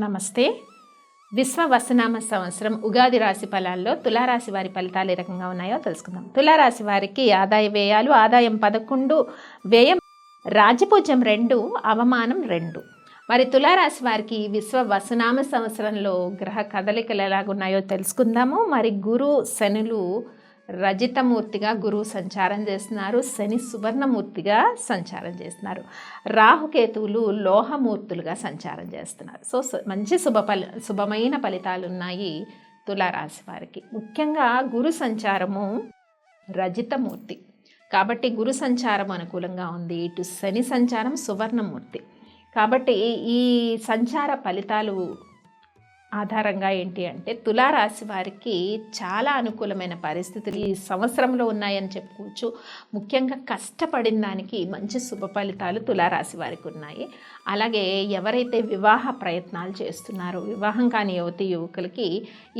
నమస్తే. విశ్వ వసునామ సంవత్సరం ఉగాది రాశి ఫలాల్లో తులారాశి వారి ఫలితాలు ఏ రకంగా ఉన్నాయో తెలుసుకుందాం. తులారాశి వారికి ఆదాయ వ్యయాలు, ఆదాయం 11, వ్యయం రాజపూజ్యం 2, అవమానం 2. మరి తులారాశి వారికి విశ్వ వసునామ సంవత్సరంలో గ్రహ కదలికలు ఎలాగున్నాయో తెలుసుకుందాము. మరి గురు శనులు రజితమూర్తిగా గురువు సంచారం చేస్తున్నారు, శని సువర్ణమూర్తిగా సంచారం చేస్తున్నారు, రాహుకేతువులు లోహమూర్తులుగా సంచారం చేస్తున్నారు. సో మంచి శుభమైన ఫలితాలు ఉన్నాయి తులారాశి వారికి. ముఖ్యంగా గురు సంచారము రజితమూర్తి కాబట్టి గురు సంచారం అనుకూలంగా ఉంది. ఇటు శని సంచారం సువర్ణమూర్తి కాబట్టి ఈ సంచార ఫలితాలు ఆధారంగా ఏంటి అంటే తులారాశి వారికి చాలా అనుకూలమైన పరిస్థితులు ఈ సంవత్సరంలో ఉన్నాయని చెప్పుకోవచ్చు. ముఖ్యంగా కష్టపడిన దానికి మంచి శుభ ఫలితాలు తులారాశి వారికి ఉన్నాయి. అలాగే ఎవరైతే వివాహ ప్రయత్నాలు చేస్తున్నారో, వివాహం కాని యువకులకి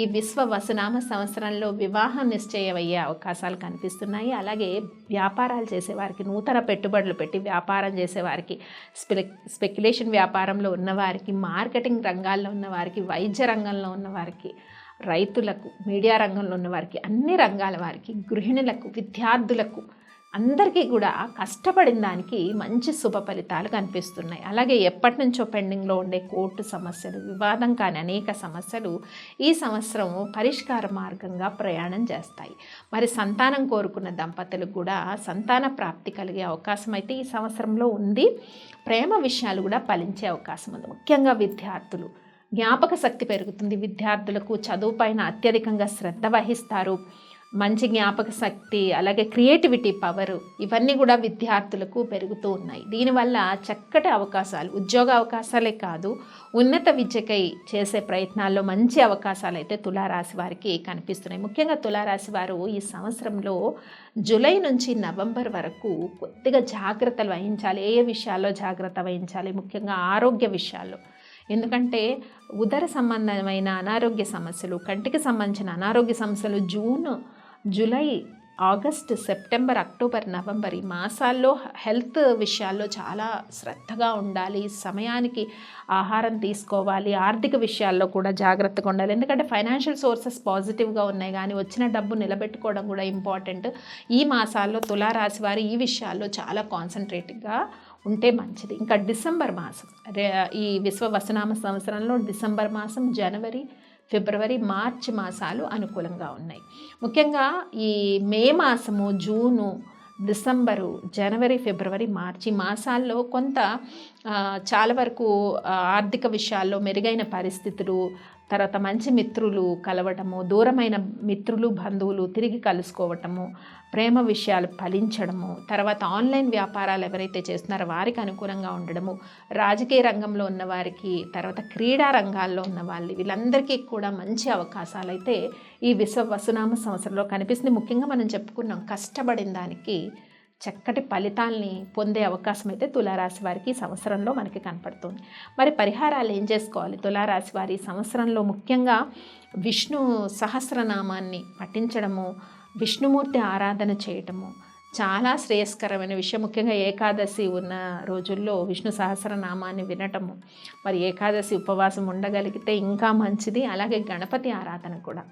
ఈ విశ్వ వసునామ సంవత్సరంలో వివాహం నిశ్చయమయ్యే అవకాశాలు కనిపిస్తున్నాయి. అలాగే వ్యాపారాలు చేసేవారికి, నూతన పెట్టుబడులు పెట్టి వ్యాపారం చేసేవారికి, స్పెక్యులేషన్ వ్యాపారంలో ఉన్నవారికి, మార్కెటింగ్ రంగాల్లో ఉన్నవారికి, వైద్య రంగంలో ఉన్నవారికి, రైతులకు, మీడియా రంగంలో ఉన్నవారికి, అన్ని రంగాల వారికి, గృహిణులకు, విద్యార్థులకు అందరికీ కూడా కష్టపడిన దానికి మంచి శుభ ఫలితాలు కనిపిస్తున్నాయి. అలాగే ఎప్పటి నుంచో పెండింగ్లో ఉండే కోర్టు సమస్యలు, వివాదం కాని అనేక సమస్యలు ఈ సంవత్సరం పరిష్కార మార్గంగా ప్రయాణం చేస్తాయి. మరి సంతానం కోరుకున్న దంపతులకు కూడా సంతాన ప్రాప్తి కలిగే అవకాశం అయితే ఈ సంవత్సరంలో ఉంది. ప్రేమ విషయాలు కూడా ఫలించే అవకాశం ఉంది. ముఖ్యంగా విద్యార్థులు జ్ఞాపక శక్తి పెరుగుతుంది. విద్యార్థులకు చదువు పైన అత్యధికంగా శ్రద్ధ వహిస్తారు. మంచి జ్ఞాపక శక్తి, అలాగే క్రియేటివిటీ పవర్, ఇవన్నీ కూడా విద్యార్థులకు పెరుగుతూ ఉన్నాయి. దీనివల్ల చక్కటి అవకాశాలు, ఉద్యోగ అవకాశాలే కాదు, ఉన్నత విద్యకై చేసే ప్రయత్నాల్లో మంచి అవకాశాలు అయితే తులారాశి వారికి కనిపిస్తున్నాయి. ముఖ్యంగా తులారాశి వారు ఈ సంవత్సరంలో జూలై నుంచి నవంబర్ వరకు కొద్దిగా జాగ్రత్తలు వహించాలి. ఏ విషయాల్లో జాగ్రత్త వహించాలి? ముఖ్యంగా ఆరోగ్య విషయాల్లో. ఎందుకంటే ఉదర సంబంధమైన అనారోగ్య సమస్యలు, కంటికి సంబంధించిన అనారోగ్య సమస్యలు June, July, August, September, October, November ఈ మాసాల్లో హెల్త్ విషయాల్లో చాలా శ్రద్ధగా ఉండాలి. సమయానికి ఆహారం తీసుకోవాలి. ఆర్థిక విషయాల్లో కూడా జాగ్రత్తగా ఉండాలి. ఎందుకంటే ఫైనాన్షియల్ సోర్సెస్ పాజిటివ్గా ఉన్నాయి, కానీ వచ్చిన డబ్బు నిలబెట్టుకోవడం కూడా ఇంపార్టెంట్. ఈ మాసాల్లో తులారాశి వారు ఈ విషయాల్లో చాలా కాన్సన్ట్రేటివ్గా ఉంటే మంచిది. ఇంకా డిసెంబర్ మాసం, ఈ విశ్వ వసునామ సంవత్సరంలో డిసెంబర్ మాసం, జనవరి, ఫిబ్రవరి, మార్చి మాసాలు అనుకూలంగా ఉన్నాయి. ముఖ్యంగా ఈ మే మాసము, జూను, డిసెంబరు, జనవరి, ఫిబ్రవరి, మార్చి మాసాల్లో కొంత చాలా వరకు ఆర్థిక విషయాల్లో మెరుగైన పరిస్థితులు, తర్వాత మంచి మిత్రులు కలవటము, దూరమైన మిత్రులు, బంధువులు తిరిగి కలుసుకోవటము, ప్రేమ విషయాలు ఫలించడము, తర్వాత ఆన్లైన్ వ్యాపారాలు ఎవరైతే చేస్తున్నారో వారికి అనుకూలంగా ఉండడము, రాజకీయ రంగంలో ఉన్నవారికి, తర్వాత క్రీడా రంగాల్లో ఉన్న వాళ్ళు, వీళ్ళందరికీ కూడా మంచి అవకాశాలు అయితే ఈ విశ్వ వసునామ సంవత్సరంలో కనిపిస్తుంది. ముఖ్యంగా మనం చెప్పుకున్నాం, కష్టపడిన దానికి చక్కటి ఫలితాలని పొందే అవకాశం అయితే తులారాశి వారికి ఈ సంవత్సరంలో మనకి కనపడుతుంది. మరి పరిహారాలు ఏం చేసుకోవాలి తులారాశి వారి సంవత్సరంలో? ముఖ్యంగా విష్ణు సహస్రనామాన్ని పఠించడము, విష్ణుమూర్తి ఆరాధన చేయటము చాలా శ్రేయస్కరమైన విషయం. ముఖ్యంగా ఏకాదశి ఉన్న రోజుల్లో విష్ణు సహస్రనామాన్ని వినటము, మరి ఏకాదశి ఉపవాసం ఉండగలిగితే ఇంకా మంచిది. అలాగే గణపతి ఆరాధన కూడా,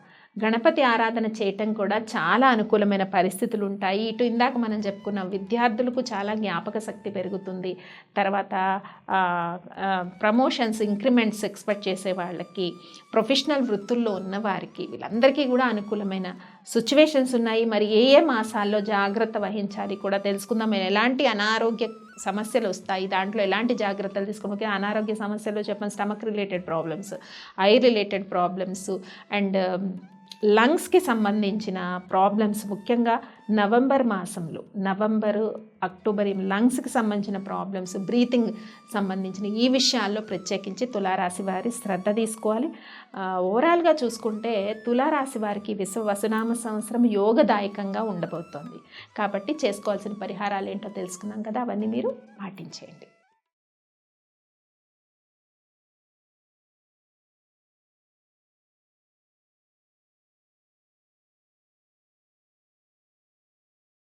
గణపతి ఆరాధన చేయటం కూడా చాలా అనుకూలమైన పరిస్థితులు ఉంటాయి. ఇటు ఇందాక మనం చెప్పుకున్న విద్యార్థులకు చాలా జ్ఞాపక శక్తి పెరుగుతుంది. తర్వాత ప్రమోషన్స్, ఇంక్రిమెంట్స్ ఎక్స్పెక్ట్ చేసే వాళ్ళకి, ప్రొఫెషనల్ వృత్తుల్లో ఉన్నవారికి, వీళ్ళందరికీ కూడా అనుకూలమైన సిచ్యువేషన్స్ ఉన్నాయి. మరి ఏ ఏ మాసాల్లో జాగ్రత్త వహించాలి కూడా తెలుసుకుందాం. ఎలాంటి అనారోగ్య సమస్యలు వస్తాయి, దాంట్లో ఎలాంటి జాగ్రత్తలు తీసుకోవాలి? అనారోగ్య సమస్యలు చెప్పండి, stomach related problems, eye related problems and లంగ్స్కి సంబంధించిన ప్రాబ్లమ్స్. ముఖ్యంగా నవంబర్ మాసంలో, నవంబరు, అక్టోబర్ లంగ్స్కి సంబంధించిన ప్రాబ్లమ్స్, బ్రీతింగ్ సంబంధించిన ఈ విషయాల్లో ప్రత్యేకించి తులారాశి వారి శ్రద్ధ తీసుకోవాలి. ఓవరాల్గా చూసుకుంటే తులారాశి వారికి విశ్వ వసునామ సంవత్సరం యోగదాయకంగా ఉండబోతోంది. కాబట్టి చేసుకోవాల్సిన పరిహారాలు ఏంటో తెలుసుకున్నాం కదా, అవన్నీ మీరు పాటించేయండి.